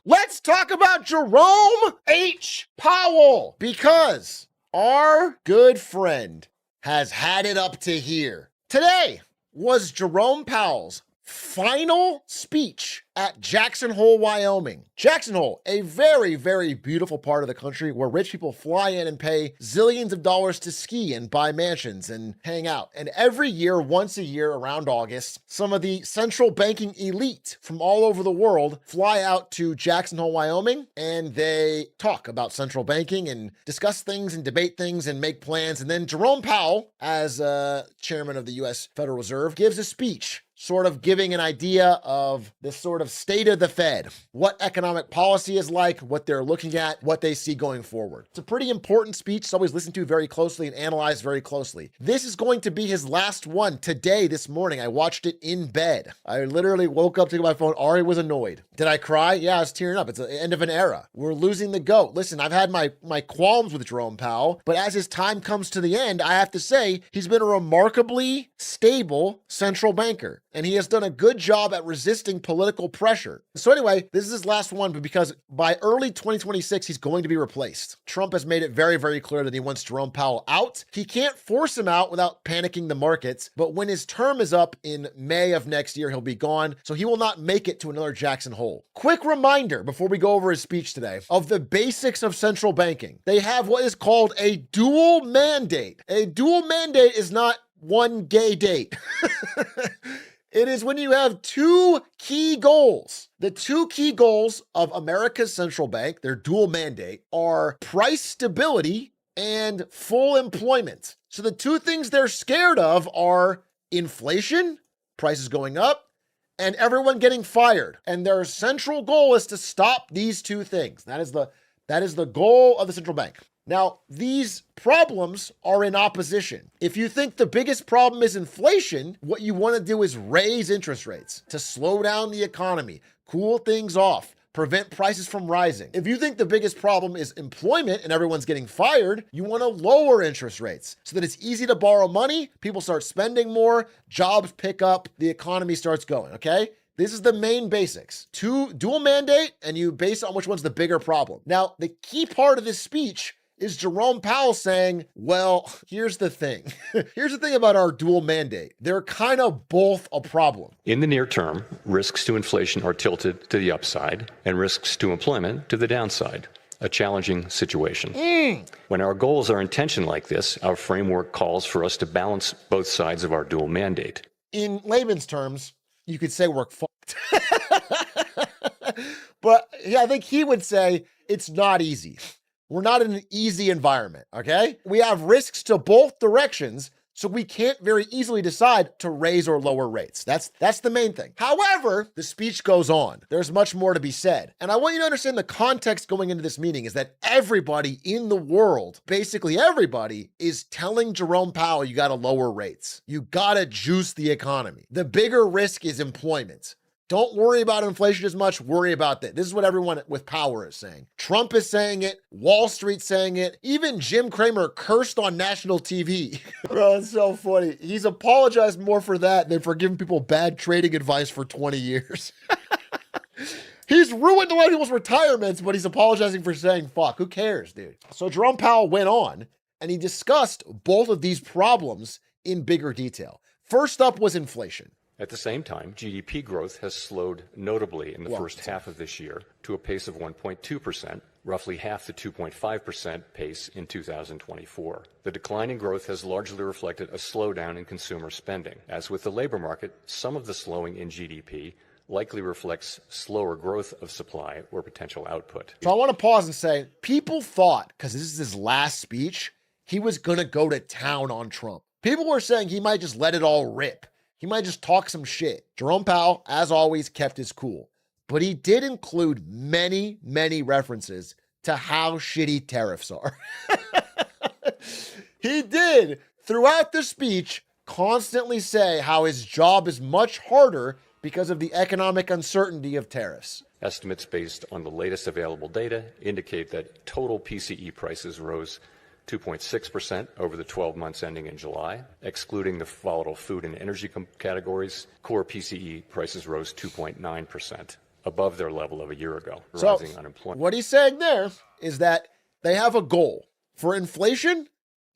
Let's talk about Jerome H. Powell, because our good friend has had it up to here. Today was Jerome Powell's final speech at Jackson Hole, Wyoming. Jackson Hole, a very, very beautiful part of the country where rich people fly in and pay zillions of dollars to ski and buy mansions and hang out. And every year, once a year around August, some of the central banking elite from all over the world fly out to Jackson Hole, Wyoming, and they talk about central banking and discuss things and debate things and make plans. And then Jerome Powell, as chairman of the U.S. Federal Reserve, gives a speech sort of giving an idea of the sort of state of the Fed, what economic policy is like, what they're looking at, what they see going forward. It's a pretty important speech. It's always listened to very closely and analyzed very closely. This is going to be his last one today, this morning. I watched it in bed. I literally woke up to my phone. Ari was annoyed. Did I cry? Yeah, I was tearing up. It's the end of an era. We're losing the GOAT. Listen, I've had my qualms with Jerome Powell, but as his time comes to the end, I have to say he's been a remarkably stable central banker. And he has done a good job at resisting political pressure. So anyway, this is his last one, but because by early 2026, he's going to be replaced. Trump has made it very, very clear that he wants Jerome Powell out. He can't force him out without panicking the markets, but when his term is up in May of next year, he'll be gone, so he will not make it to another Jackson Hole. Quick reminder before we go over his speech today of the basics of central banking. They have what is called a dual mandate. A dual mandate is not one gay date. It is when you have two key goals. The two key goals of America's central bank, their dual mandate, are price stability and full employment. So the two things they're scared of are inflation, prices going up, and everyone getting fired. And their central goal is to stop these two things. That is the goal of the central bank. Now, these problems are in opposition. If you think the biggest problem is inflation, what you want to do is raise interest rates to slow down the economy, cool things off, prevent prices from rising. If you think the biggest problem is employment and everyone's getting fired, you want to lower interest rates so that it's easy to borrow money, people start spending more, jobs pick up, the economy starts going, okay? This is the main basics. Dual mandate, and you base it on which one's the bigger problem. Now, the key part of this speech is Jerome Powell saying, well, here's the thing. Here's the thing about our dual mandate. They're kind of both a problem. In the near term, risks to inflation are tilted to the upside and risks to employment to the downside. A challenging situation. When our goals are in tension like this, our framework calls for us to balance both sides of our dual mandate. In layman's terms, you could say we're fucked. But yeah, I think he would say it's not easy. We're not in an easy environment, okay? We have risks to both directions, so we can't very easily decide to raise or lower rates. That's the main thing. However, the speech goes on. There's much more to be said. And I want you to understand the context going into this meeting is that everybody in the world, basically everybody, is telling Jerome Powell, you gotta lower rates. You gotta juice the economy. The bigger risk is employment. Don't worry about inflation as much, worry about that. This is what everyone with power is saying. Trump is saying it, Wall Street's saying it, even Jim Cramer cursed on national TV. Bro, it's so funny. He's apologized more for that than for giving people bad trading advice for 20 years. He's ruined a lot of people's retirements, but he's apologizing for saying fuck. Who cares, dude? So Jerome Powell went on and he discussed both of these problems in bigger detail. First up was inflation. At the same time, GDP growth has slowed notably in the first half of this year to a pace of 1.2%, roughly half the 2.5% pace in 2024. The decline in growth has largely reflected a slowdown in consumer spending. As with the labor market, some of the slowing in GDP likely reflects slower growth of supply or potential output. So I want to pause and say, people thought, because this is his last speech, he was going to go to town on Trump. People were saying he might just let it all rip. He might just talk some shit. Jerome Powell, as always, kept his cool. But he did include many, many references to how shitty tariffs are. He did, throughout the speech, constantly say how his job is much harder because of the economic uncertainty of tariffs. Estimates based on the latest available data indicate that total PCE prices rose 2.6% over the 12 months ending in July. Excluding the volatile food and energy categories, core PCE prices rose 2.9%. above their level of a year ago, So rising unemployment. what he's saying there is that they have a goal for inflation.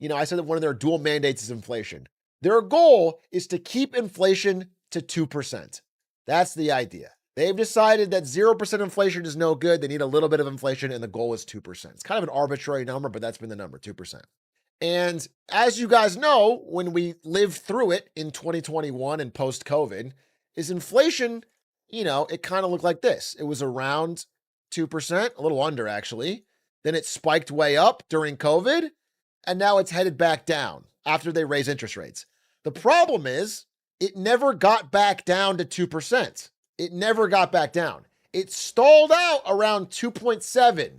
I said that one of their dual mandates is inflation. Their goal is to keep inflation to 2%. That's the idea. They've decided that 0% inflation is no good. They need a little bit of inflation, and the goal is 2%. It's kind of an arbitrary number, but that's been the number, 2%. And as you guys know, when we lived through it in 2021 and post-COVID, is inflation, it kind of looked like this. It was around 2%, a little under actually. Then it spiked way up during COVID, and now it's headed back down after they raise interest rates. The problem is it never got back down to 2%. It never got back down. It stalled out around 2.7,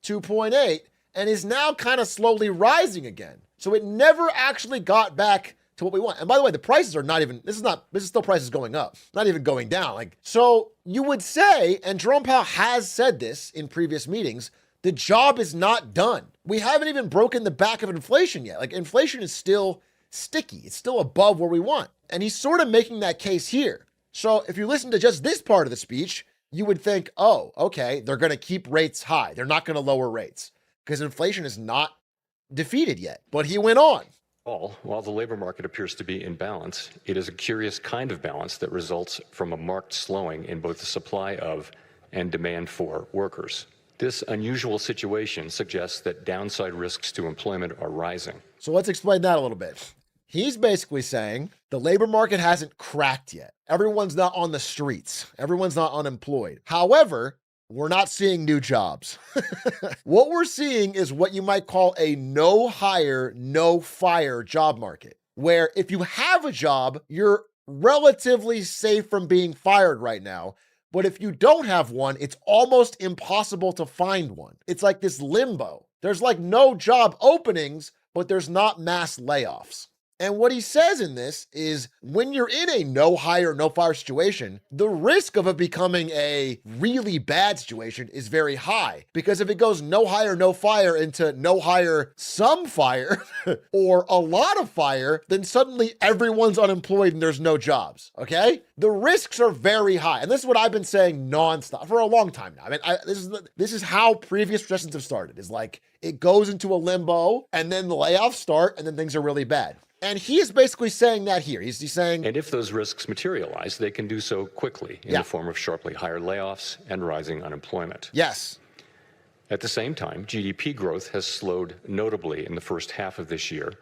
2.8, and is now kind of slowly rising again. So it never actually got back to what we want. And by the way, the prices are not even, this is still prices going up, not even going down. So you would say, and Jerome Powell has said this in previous meetings, the job is not done. We haven't even broken the back of inflation yet. Inflation is still sticky. It's still above where we want. And he's sort of making that case here. So if you listen to just this part of the speech, you would think, oh, okay, they're going to keep rates high. They're not going to lower rates because inflation is not defeated yet. But he went on. While the labor market appears to be in balance, it is a curious kind of balance that results from a marked slowing in both the supply of and demand for workers. This unusual situation suggests that downside risks to employment are rising. So let's explain that a little bit. He's basically saying the labor market hasn't cracked yet. Everyone's not on the streets. Everyone's not unemployed. However, we're not seeing new jobs. What we're seeing is what you might call a no hire, no fire job market, where if you have a job, you're relatively safe from being fired right now. But if you don't have one, it's almost impossible to find one. It's like this limbo. There's no job openings, but there's not mass layoffs. And what he says in this is when you're in a no hire, no fire situation, the risk of it becoming a really bad situation is very high. Because if it goes no hire, no fire into no hire, some fire, or a lot of fire, then suddenly everyone's unemployed and there's no jobs, okay? The risks are very high. And this is what I've been saying nonstop for a long time now. This is how previous recessions have started, is it goes into a limbo and then the layoffs start and then things are really bad. And he is basically saying that here. He's saying, and if those risks materialize, they can do so quickly in the form of sharply higher layoffs and rising unemployment. Yes. At the same time, GDP growth has slowed notably in the first half of this year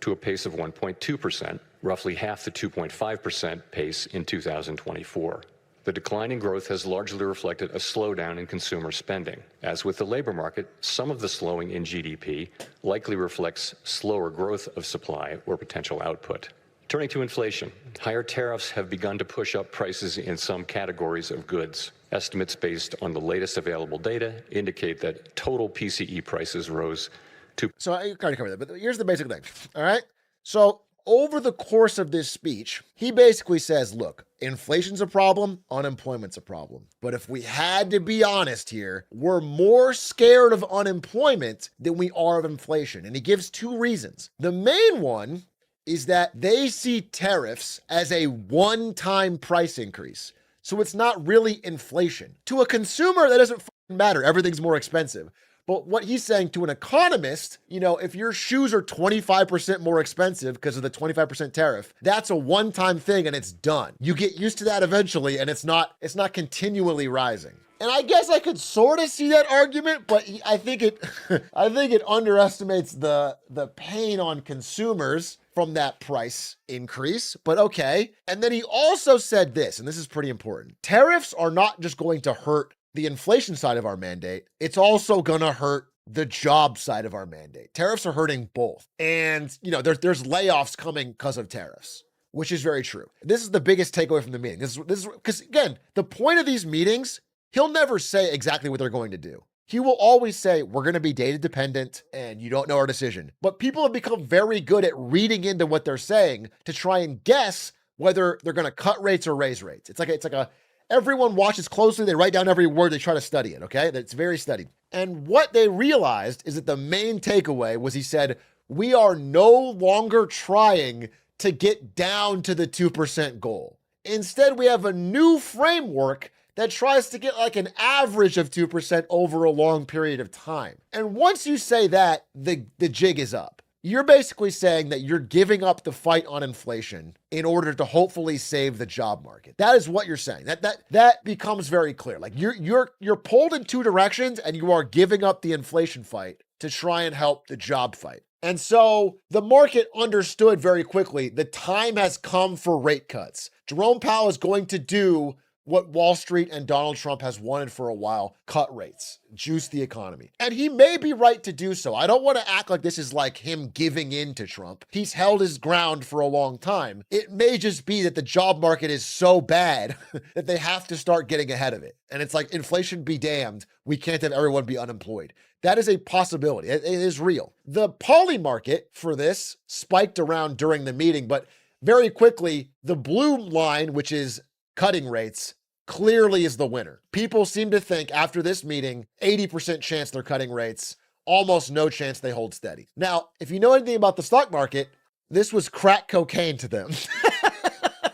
to a pace of 1.2%, roughly half the 2.5% pace in 2024. The decline in growth has largely reflected a slowdown in consumer spending. As with the labor market, some of the slowing in GDP likely reflects slower growth of supply or potential output. Turning to inflation, higher tariffs have begun to push up prices in some categories of goods. Estimates based on the latest available data indicate that total PCE prices rose to... So I already covered that, but here's the basic thing, all right? So over the course of this speech, he basically says, look, inflation's a problem, unemployment's a problem. But if we had to be honest here, we're more scared of unemployment than we are of inflation. And he gives two reasons. The main one is that they see tariffs as a one-time price increase. So it's not really inflation. To a consumer, that doesn't matter. Everything's more expensive. But what he's saying to an economist, if your shoes are 25% more expensive because of the 25% tariff, that's a one-time thing and it's done. You get used to that eventually and it's not continually rising. And I guess I could sort of see that argument, but I think it underestimates the pain on consumers from that price increase, but okay. And then he also said this, and this is pretty important. Tariffs are not just going to hurt the inflation side of our mandate, it's also gonna hurt the job side of our mandate. Tariffs are hurting both. And, there's layoffs coming because of tariffs, which is very true. This is the biggest takeaway from the meeting. This is because, again, the point of these meetings, he'll never say exactly what they're going to do. He will always say, we're going to be data dependent and you don't know our decision. But people have become very good at reading into what they're saying to try and guess whether they're going to cut rates or raise rates. It's like a everyone watches closely. They write down every word. They try to study it, okay? That's very studied. And what they realized is that the main takeaway was he said, we are no longer trying to get down to the 2% goal. Instead, we have a new framework that tries to get like an average of 2% over a long period of time. And once you say that, the jig is up. You're basically saying that you're giving up the fight on inflation in order to hopefully save the job market. That is what you're saying. That becomes very clear. Like you're pulled in two directions and you are giving up the inflation fight to try and help the job fight. And so the market understood very quickly the time has come for rate cuts. Jerome Powell is going to do what Wall Street and Donald Trump has wanted for a while: cut rates, juice the economy. And he may be right to do so. I don't want to act like this is like him giving in to Trump. He's held his ground for a long time. It may just be that the job market is so bad that they have to start getting ahead of it. And it's like, inflation be damned, we can't have everyone be unemployed. That is a possibility. It is real. The poly market for this spiked around during the meeting, but very quickly, the blue line, which is cutting rates, clearly is the winner. People seem to think after this meeting, 80% chance they're cutting rates, almost no chance they hold steady. Now, if you know anything about the stock market, this was crack cocaine to them.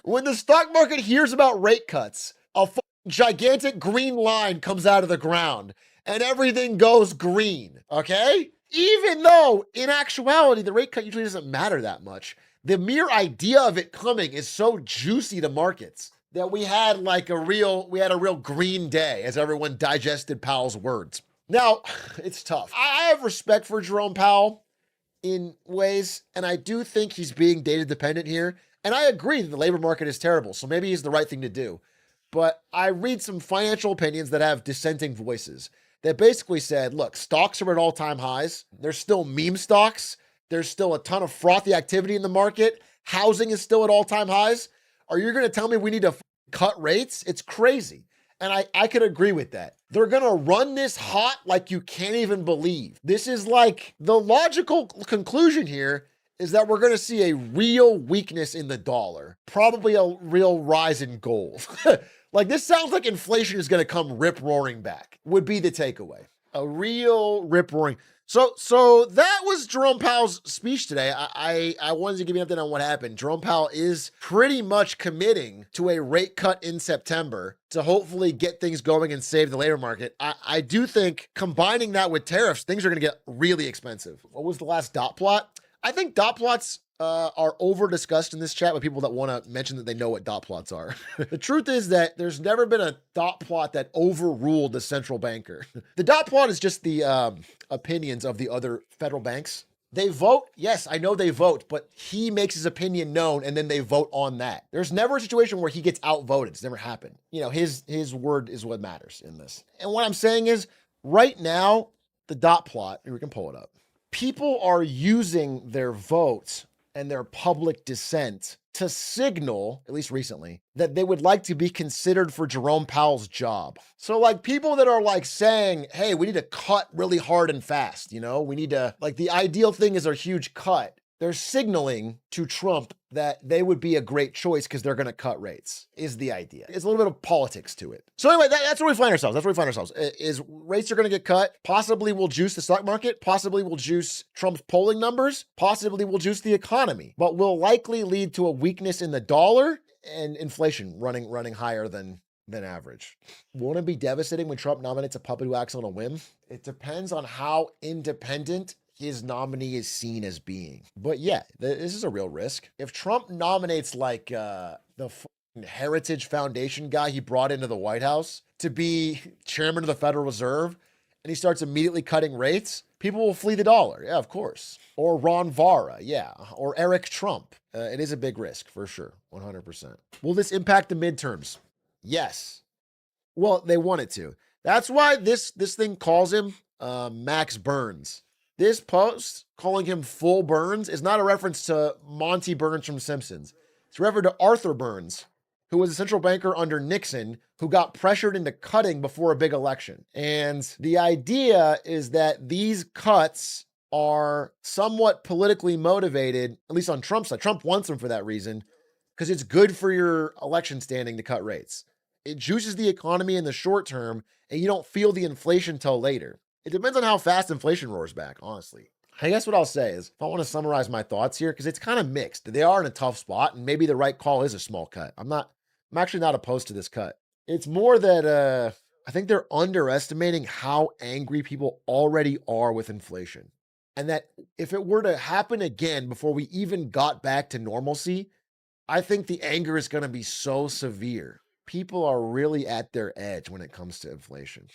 When the stock market hears about rate cuts, a gigantic green line comes out of the ground and everything goes green, okay? Even though in actuality, the rate cut usually doesn't matter that much. The mere idea of it coming is so juicy to markets that we had a real green day as everyone digested Powell's words. Now, it's tough. I have respect for Jerome Powell in ways, and I do think he's being data dependent here. And I agree that the labor market is terrible, so maybe he's the right thing to do. But I read some financial opinions that have dissenting voices that basically said, look, stocks are at all-time highs. There's still meme stocks. There's still a ton of frothy activity in the market. Housing is still at all-time highs. Are you going to tell me we need to cut rates? It's crazy. And I could agree with that. They're going to run this hot like you can't even believe. This is like the logical conclusion here is that we're going to see a real weakness in the dollar, probably a real rise in gold. Like, this sounds like inflation is going to come rip-roaring back, would be the takeaway. A real rip-roaring. So that was Jerome Powell's speech today. I wanted to give you an update on what happened. Jerome Powell is pretty much committing to a rate cut in September to hopefully get things going and save the labor market. I do think combining that with tariffs, things are going to get really expensive. What was the last dot plot? I think dot plots are over discussed in this chat with people that want to mention that they know what dot plots are. The truth is that there's never been a dot plot that overruled the central banker. The dot plot is just the opinions of the other federal banks. They vote. Yes, I know they vote, but he makes his opinion known and then they vote on that. There's never a situation where he gets outvoted. It's never happened. You know, his word is what matters in this. And what I'm saying is right now, the dot plot, we can pull it up. People are using their votes and their public dissent to signal, at least recently, that they would like to be considered for Jerome Powell's job. So like people that are like saying, hey, we need to cut really hard and fast, you know, we need to, like, the ideal thing is a huge cut. They're signaling to Trump that they would be a great choice because they're going to cut rates, is the idea. It's a little bit of politics to it. So anyway, that's where we find ourselves. Is rates are going to get cut. Possibly will juice the stock market. Possibly will juice Trump's polling numbers. Possibly will juice the economy. But will likely lead to a weakness in the dollar and inflation running higher than average. Won't it be devastating when Trump nominates a puppet who acts on a whim? It depends on how independent his nominee is seen as being. But yeah, this is a real risk. If Trump nominates like the Heritage Foundation guy he brought into the White House to be chairman of the Federal Reserve, and he starts immediately cutting rates, people will flee the dollar. Yeah, of course. Or Ron Vara, yeah. Or Eric Trump. It is a big risk for sure, 100%. Will this impact the midterms? Yes. Well, they want it to. That's why this thing calls him Max Burns. This post calling him Full Burns is not a reference to Monty Burns from Simpsons. It's a reference to Arthur Burns, who was a central banker under Nixon, who got pressured into cutting before a big election. And the idea is that these cuts are somewhat politically motivated, at least on Trump's side. Trump wants them for that reason, because it's good for your election standing to cut rates. It juices the economy in the short term, and you don't feel the inflation till later. It depends on how fast inflation roars back, honestly. I guess what I'll say is, if I want to summarize my thoughts here, because it's kind of mixed. They are in a tough spot, and maybe the right call is a small cut. I'm actually not opposed to this cut. It's more that I think they're underestimating how angry people already are with inflation. And that if it were to happen again before we even got back to normalcy, I think the anger is going to be so severe. People are really at their edge when it comes to inflation.